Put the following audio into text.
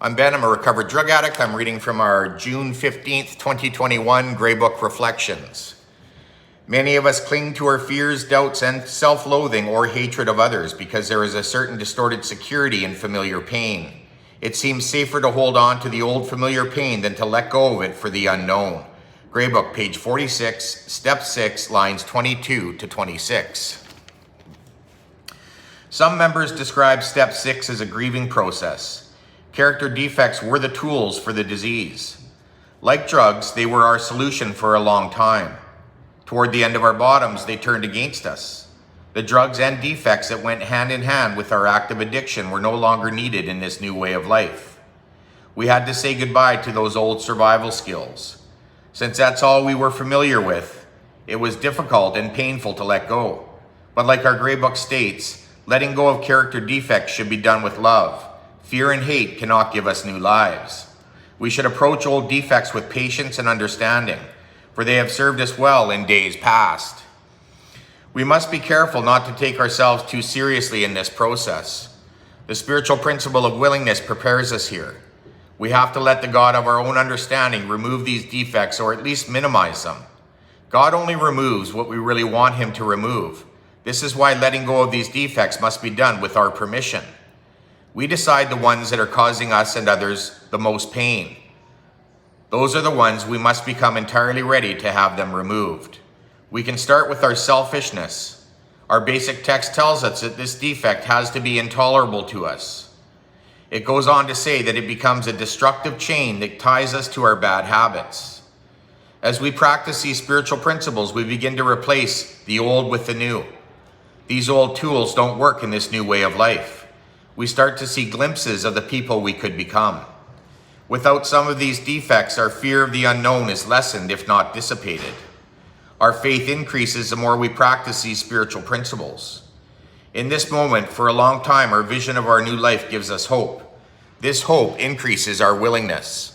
I'm Ben, I'm a recovered drug addict. I'm reading from our June 15th, 2021 Grey Book Reflections. Many of us cling to our fears, doubts, and self-loathing or hatred of others because there is a certain distorted security in familiar pain. It seems safer to hold on to the old familiar pain than to let go of it for the unknown. Grey Book, page 46, step 6, lines 22 to 26. Some members describe step 6 as a grieving process. Character defects were the tools for the disease. Like drugs, they were our solution for a long time. Toward the end of our bottoms, they turned against us. The drugs and defects that went hand in hand with our active addiction were no longer needed in this new way of life. We had to say goodbye to those old survival skills. Since that's all we were familiar with, it was difficult and painful to let go. But like our Grey Book states, letting go of character defects should be done with love. Fear and hate cannot give us new lives. We should approach old defects with patience and understanding, for they have served us well in days past. We must be careful not to take ourselves too seriously in this process. The spiritual principle of willingness prepares us here. We have to let the God of our own understanding remove these defects, or at least minimize them. God only removes what we really want him to remove. This is why letting go of these defects must be done with our permission. We decide the ones that are causing us and others the most pain. Those are the ones we must become entirely ready to have them removed. We can start with our selfishness. Our basic text tells us that this defect has to be intolerable to us. It goes on to say that it becomes a destructive chain that ties us to our bad habits. As we practice these spiritual principles, we begin to replace the old with the new. These old tools don't work in this new way of life. We start to see glimpses of the people we could become. Without some of these defects, our fear of the unknown is lessened, if not dissipated. Our faith increases the more we practice these spiritual principles. In this moment, for a long time, our vision of our new life gives us hope. This hope increases our willingness.